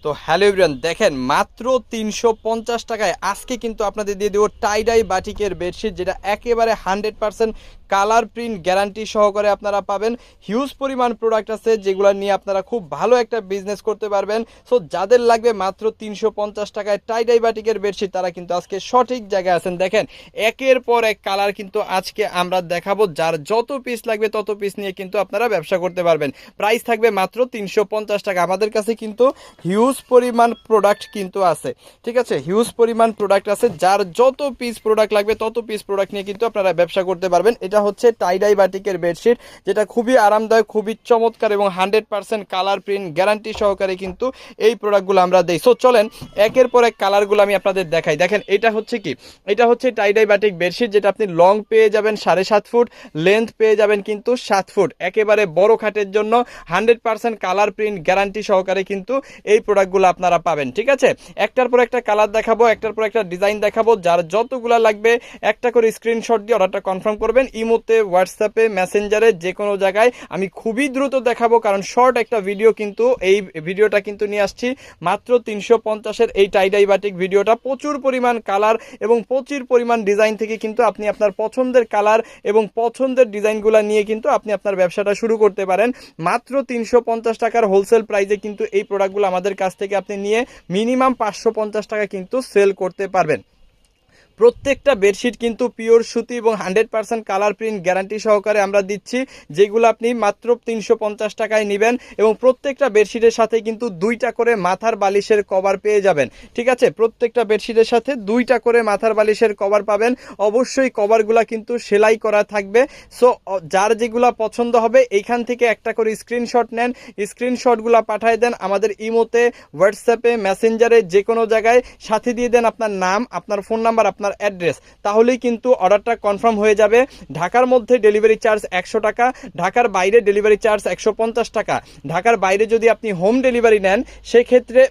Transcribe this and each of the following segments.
তো hello everyone, দেখেন মাত্র ৩৫০ টাকায় আজকে কিন্তু আপনাদের দিয়ে দেবো টাইডাই বাটিকের বেডশিট, যেটা একেবারে 100% কালার প্রিন্ট গ্যারান্টি সহকারে আপনারা পাবেন। হিউজ পরিমাণ প্রোডাক্ট আছে যেগুলো নিয়ে আপনারা খুব ভালো একটা বিজনেস করতে পারবেন। সো যাদের লাগবে মাত্র ৩৫০ টাকায় টাইডাই বাটিকের বেডশিট, তারা কিন্তু আজকে সঠিক জায়গায় আছেন। দেখেন একের পর এক কালার কিন্তু আজকে আমরা দেখাবো, যার যত পিস লাগবে তত পিস নিয়ে কিন্তু আপনারা ব্যবসা করতে পারবেন। প্রাইস থাকবে মাত্র ৩৫০ টাকা। আমাদের কাছে কিন্তু হিউজ পরিমাণ প্রোডাক্ট কিন্তু আছে, ঠিক আছে, হিউজ পরিমাণ প্রোডাক্ট আছে, যার যত পিস প্রোডাক্ট লাগবে তত পিস প্রোডাক্ট নিয়ে কিন্তু আপনারা ব্যবসা করতে পারবেন। এটা হচ্ছে টাইডাই বাটিকের বেডশিট, যেটা খুবই আরামদায়ক, খুবই চমৎকার এবং 100% কালার প্রিন্ট গ্যারান্টি সহকারে কিন্তু এই প্রোডাক্টগুলো আমরা দেই। সো চলেন একের পর এক কালারগুলো আমি আপনাদের দেখাই। দেখেন এটা হচ্ছে কি, এটা হচ্ছে টাইডাই বাটিক বেডশিট, যেটা আপনি লং পেয়ে যাবেন 7.5 ফুট, লেন্থ পেয়ে যাবেন কিন্তু 7 ফুট, একেবারে বড় খাটের জন্য 100% কালার প্রিন্ট গ্যারান্টি সহকারে কিন্তু এই প্রোডাক্টগুলো আপনারা পাবেন। ঠিক আছে, একটার পর একটা কালার দেখাবো, একটার পর একটা ডিজাইন দেখাবো, যার যতগুলা লাগবে একটা করে স্ক্রিনশট দিয়ে অর্ডারটা কনফার্ম করবেন। ইমোতে, হোয়াটসঅ্যাপে, মেসেঞ্জারে, যে কোনো জায়গায়। আমি খুবই দ্রুত দেখাবো কারণ শর্ট একটা ভিডিও, কিন্তু এই ভিডিওটা কিন্তু নিয়ে আসছি মাত্র ৩৫০-এর এই টাইডাই বাটিক ভিডিওটা। প্রচুর পরিমাণ কালার এবং প্রচুর পরিমাণ ডিজাইন থেকে কিন্তু আপনি আপনার পছন্দের কালার এবং পছন্দের ডিজাইনগুলো নিয়ে কিন্তু আপনি আপনার ব্যবসাটা শুরু করতে পারেন। মাত্র ৩৫০ টাকার হোলসেল প্রাইসে কিন্তু এই প্রোডাক্টগুলো আমাদের কাছ থেকে আপনি নিয়ে মিনিমাম ৫৫০ টাকা কিন্তু সেল করতে পারবেন। প্রত্যেকটা বেডশিট কিন্তু পিওর সুতি এবং 100% কালার প্রিন্ট গ্যারান্টি সহকারে আমরা দিচ্ছি, যেগুলো আপনি মাত্র ৩৫০ টাকায় নেবেন। এবং প্রত্যেকটা বেডশিটের সাথে কিন্তু 2টা করে মাথার বালিশের কভার পেয়ে যাবেন। ঠিক আছে, প্রত্যেকটা বেডশিটের সাথে 2টা করে মাথার বালিশের কভার পাবেন। অবশ্যই কভারগুলো কিন্তু সেলাই করা থাকবে। সো যার যেগুলো পছন্দ হবে এইখান থেকে একটা করে স্ক্রিনশট নেন, স্ক্রিনশটগুলো পাঠিয়ে দেন আমাদের ইমোতে, হোয়াটসঅ্যাপে, মেসেঞ্জারে, যে কোনো জায়গায়। সাথে দিয়ে দেন আপনার নাম, আপনার ফোন নাম্বার, আপনার অ্যাড্রেস, তাহলেই কিন্তু অর্ডারটা কনফার্ম হয়ে যাবে। ঢাকার মধ্যে ডেলিভারি চার্জ 100 টাকা, ঢাকার বাইরে ডেলিভারি চার্জ 150 টাকা। ঢাকার বাইরে যদি আপনি হোম ডেলিভারি নেন সেক্ষেত্রে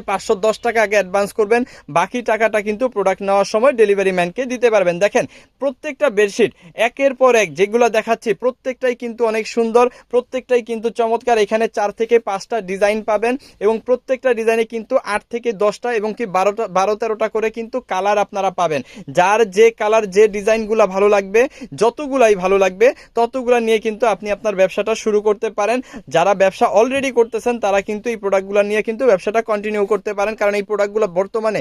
510 টাকা আগে অ্যাডভান্স করবেন, বাকি টাকাটা কিন্তু প্রোডাক্ট নেওয়ার সময় ডেলিভারি ম্যানকে দিতে পারবেন। দেখেন প্রত্যেকটা বেডশিট একের পর এক যেগুলো দেখাচ্ছি প্রত্যেকটাই কিন্তু অনেক সুন্দর, প্রত্যেকটাই কিন্তু চমৎকার। এখানে 4 থেকে 5টা ডিজাইন পাবেন এবং প্রত্যেকটা ডিজাইনে কিন্তু 8 থেকে 10টা এবং কি 12-13টা করে কিন্তু কালার আপনারা পাবেন। যার যে কালার, যে ডিজাইনগুলো ভালো লাগবে, যতগুলাই ভালো লাগবে ততগুলা নিয়ে কিন্তু আপনি আপনার ব্যবসাটা শুরু করতে পারেন। যারা ব্যবসা অলরেডি করতেছেন তারা কিন্তু এই প্রোডাক্টগুলো নিয়ে কিন্তু ব্যবসাটা কন্টিনিউ করতে পারেন, কারণ এই প্রোডাক্টগুলো বর্তমানে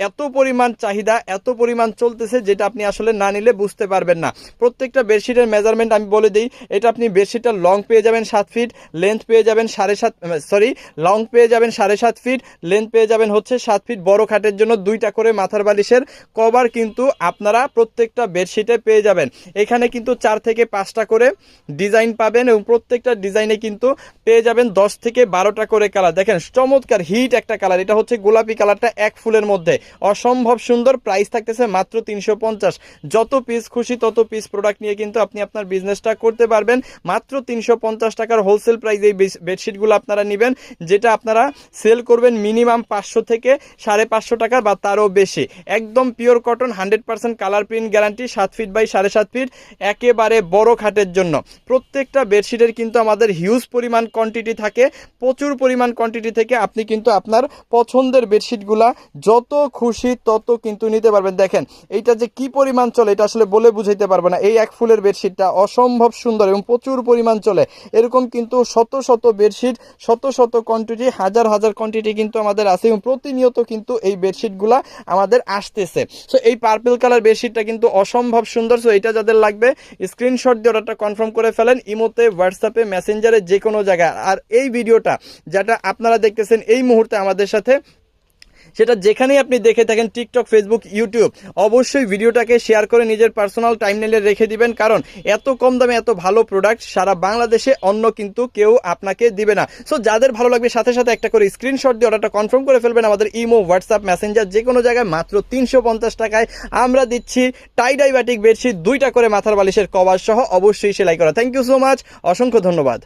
এত পরিমাণ চাহিদা, এত পরিমাণ চলতেছে, যেটা আপনি আসলে না নিলে বুঝতে পারবেন না। প্রত্যেকটা বেডশিটের মেজারমেন্ট আমি বলে দিই। এটা আপনি বেডশিটটা লং পেয়ে যাবেন 7 ফিট, লেন্থ পেয়ে যাবেন 7.5, লং পেয়ে যাবেন 7.5 ফিট, লেন্থ পেয়ে যাবেন হচ্ছে 7 ফিট। বড় খাটের জন্য 2টা করে মাথার বালিশের কভার কিন্তু আপনারা প্রত্যেকটা বেডশিটে পেয়ে যাবেন। এখানে কিন্তু 4 থেকে 5টা করে ডিজাইন পাবেন এবং প্রত্যেকটা ডিজাইনে কিন্তু পেয়ে যাবেন 10 থেকে 12টা করে কালার। দেখেন চমৎকার হিট একটা কালার, এটা হচ্ছে গোলাপি কালারটা, এক ফুলের মধ্যে অসম্ভব সুন্দর। প্রাইস থাকতেছে মাত্র ৩৫০। যত পিস খুশি তত পিস প্রোডাক্ট নিয়ে কিন্তু আপনি আপনার বিজনেসটা করতে পারবেন। মাত্র ৩৫০ টাকার হোলসেল প্রাইস এই বেডশিটগুলো আপনারা নেবেন, যেটা আপনারা সেল করবেন মিনিমাম 500 থেকে 550 টাকা বা তারও বেশি। একদম pure cotton, 100% colour print guarantee, 7 feet by 7.5 feet, একেবারে বড় খাটের জন্য। প্রত্যেকটা বেডশিটের কিন্তু আমাদের হিউজ পরিমাণ কোয়ান্টিটি থাকে, প্রচুর পরিমাণ কোয়ান্টিটি থেকে আপনি কিন্তু আপনার পছন্দের বেডশিটগুলা যত খুশি তত কিন্তু নিতে পারবেন। দেখেন এইটা যে কি পরিমাণ চলে এটা আসলে বলে বুঝাইতে পারবো না। এই এক ফুলের বেডশিটটা অসম্ভব সুন্দর এবং প্রচুর পরিমাণ চলে। এরকম কিন্তু শত শত বেডশিট, শত শত কোয়ান্টিটি, হাজার হাজার কোয়ান্টিটি কিন্তু আমাদের আছে এবং প্রতিনিয়ত কিন্তু এই বেডশিটগুলা আমাদের আসতেছে। সো এই পার্পল কালার বেডশিটটা কিন্তু অসম্ভব সুন্দর। সো এটা যাদের লাগবে স্ক্রিনশট দিয়ে অর্ডারটা কনফার্ম করে ফেলেন ইমোতে, হোয়াটসঅ্যাপে, মেসেঞ্জারে, যে কোনো জায়গায়। আর এই ভিডিওটা যেটা আপনারা দেখতেছেন এই মুহূর্তে আমাদের সাথে, সেটা যেখানেই আপনি দেখে থাকেন, টিকটক, ফেসবুক, ইউটিউব, অবশ্যই ভিডিওটাকে শেয়ার করে নিজের পার্সোনাল টাইমলাইনে রেখে দিবেন, কারণ এত কম দামে এত ভালো প্রোডাক্ট সারা বাংলাদেশে অন্য কিন্তু কেউ আপনাকে দিবে না। সো যাদের ভালো লাগবে সাথে সাথে একটা করে স্ক্রিনশট দিয়ে অর্ডারটা কনফার্ম করে ফেলবেন আমাদের ইমো, হোয়াটসঅ্যাপ, মেসেঞ্জার, যে কোনো জায়গায়। মাত্র ৩৫০ টাকায় আমরা দিচ্ছি টাইডাই বাটিক বেডশিট, 2টা করে মাথার বালিশের কভার সহ, অবশ্যই সেলাই করা। থ্যাংক ইউ সো মাচ, অসংখ্য ধন্যবাদ।